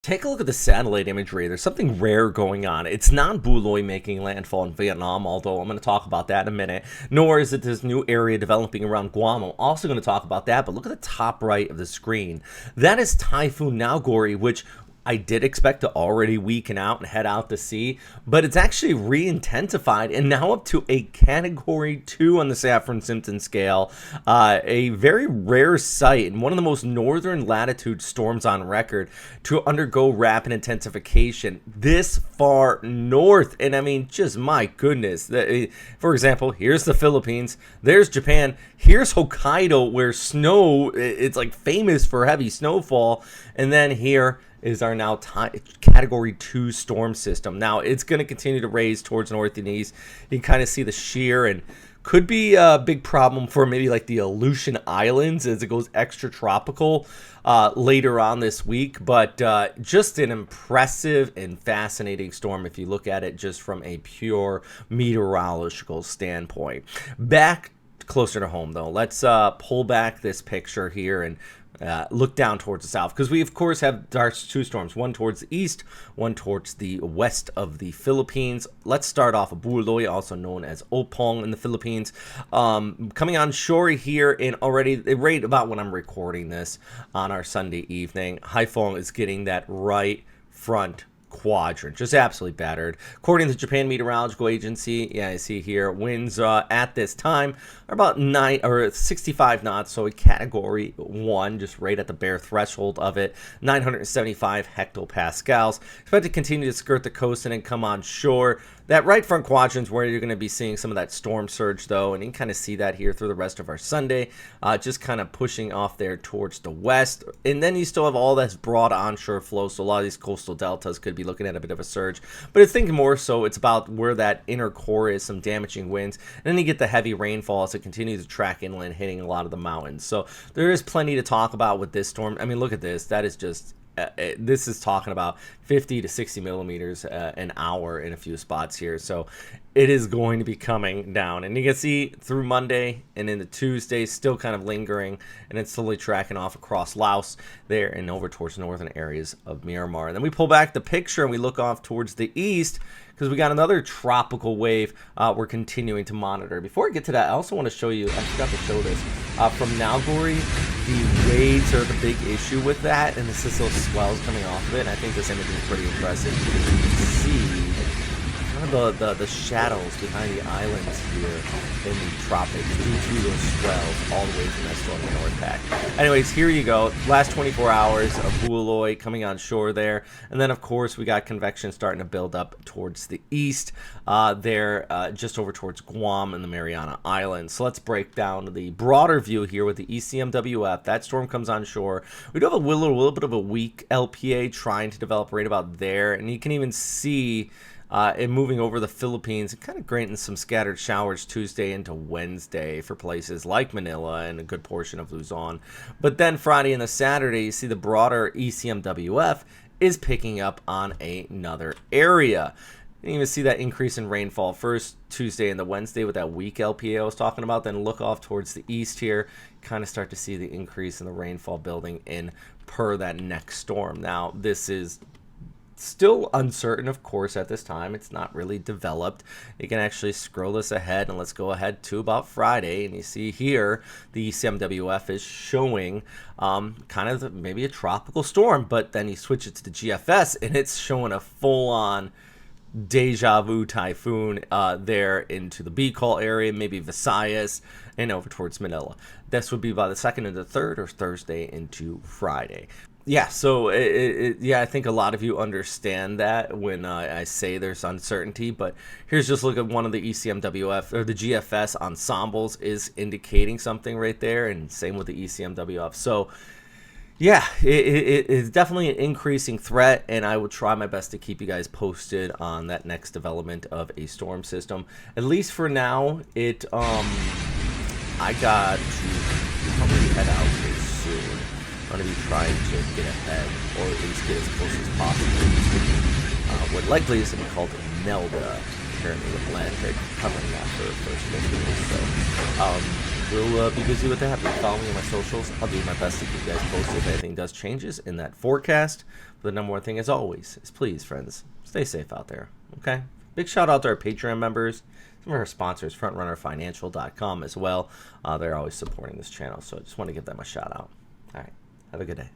Take a look at the satellite imagery. There's something rare going on. It's not Bualoi making landfall in Vietnam, although I'm going to talk about that in a minute. Nor is it this new area developing around Guam. I'm also going to talk about that, but look at the top right of the screen. That is Typhoon Neoguri, which I did expect to already weaken out and head out to sea, but it's actually re-intensified and now up to a Category 2 on the Saffir-Simpson scale. A very rare sight and one of the most northern latitude storms on record to undergo rapid intensification this far north. And I mean, just my goodness. For example, here's the Philippines, there's Japan, here's Hokkaido where snow, it's like famous for heavy snowfall, and then here is our now Category 2 storm system. Now, it's going to continue to raise towards north and east. You can kind of see the shear and could be a big problem for maybe like the Aleutian Islands as it goes extra tropical later on this week. But just an impressive and fascinating storm if you look at it just from a pure meteorological standpoint. Back closer to home, though, let's pull back this picture here and look down towards the south, because we of course have two storms, one towards the east, one towards the west of the Philippines. Let's start off with Bualoi, also known as Opong in the Philippines, coming on shore here in already right about when I'm recording this on our Sunday evening. Haiphong is getting that right front quadrant, just absolutely battered. According to the Japan Meteorological Agency, yeah, I see here winds at this time are about 65 knots, so a Category 1, just right at the bare threshold of it. 975 hectopascals. Expect to continue to skirt the coast and then come on shore. That right front quadrant is where you're going to be seeing some of that storm surge, though, and you can kind of see that here through the rest of our Sunday, just kind of pushing off there towards the west. And then you still have all this broad onshore flow, so a lot of these coastal deltas could be looking at a bit of a surge. But I think more so it's about where that inner core is, some damaging winds, and then you get the heavy rainfall as it continues to track inland, hitting a lot of the mountains. So there is plenty to talk about with this storm. I mean, look at this. That is just... this is talking about 50 to 60 millimeters an hour in a few spots here. So it is going to be coming down. And you can see through Monday and into Tuesday, still kind of lingering. And it's slowly tracking off across Laos there and over towards northern areas of Myanmar. And then we pull back the picture and we look off towards the east, because we got another tropical wave we're continuing to monitor. Before I get to that, I also want to show you, I forgot to show this, from Neoguri, the waves are the big issue with that, and this is those swells coming off of it, and I think this image is pretty impressive. You can see kind of the shadows behind the islands here in the tropics due to those swells all the way from that storm in North Pac. Anyways, here you go. Last 24 hours of Bualoi coming on shore there. And then, of course, we got convection starting to build up towards the east just over towards Guam and the Mariana Islands. So let's break down the broader view here with the ECMWF. That storm comes on shore. We do have a little bit of a weak LPA trying to develop right about there. And you can even see and moving over the Philippines and kind of granting some scattered showers Tuesday into Wednesday for places like Manila and a good portion of Luzon. But then Friday and the Saturday, you see the broader ECMWF is picking up on another area. You can even see that increase in rainfall first Tuesday and the Wednesday with that weak LPA I was talking about. Then look off towards the east here, kind of start to see the increase in the rainfall building in per that next storm. Now, this is still uncertain, of course, at this time. It's not really developed. You can actually scroll this ahead, and let's go ahead to about Friday, and you see here the ECMWF is showing kind of maybe a tropical storm, but then you switch it to the GFS, and it's showing a full-on deja vu typhoon there into the Bicol area, maybe Visayas, and over towards Manila. This would be by the 2nd and the 3rd, or Thursday into Friday. Yeah, so I think a lot of you understand that when I say there's uncertainty, but here's just look at one of the ECMWF or the GFS ensembles is indicating something right there, and same with the ECMWF. So yeah, it is definitely an increasing threat, and I will try my best to keep you guys posted on that next development of a storm system. At least for now, I got to probably head out here soon. I'm going to be trying to get ahead, or at least get as close as possible to what likely is to be called Nelda here in the Atlantic, covering that for the first 50 minutes. So we'll be busy with that. Follow me on my socials. I'll do my best to keep you guys posted if anything does changes in that forecast. But the number one thing, as always, is please, friends, stay safe out there. Okay? Big shout out to our Patreon members, some of our sponsors, FrontrunnerFinancial.com as well. They're always supporting this channel, so I just want to give them a shout out. All right. Have a good day.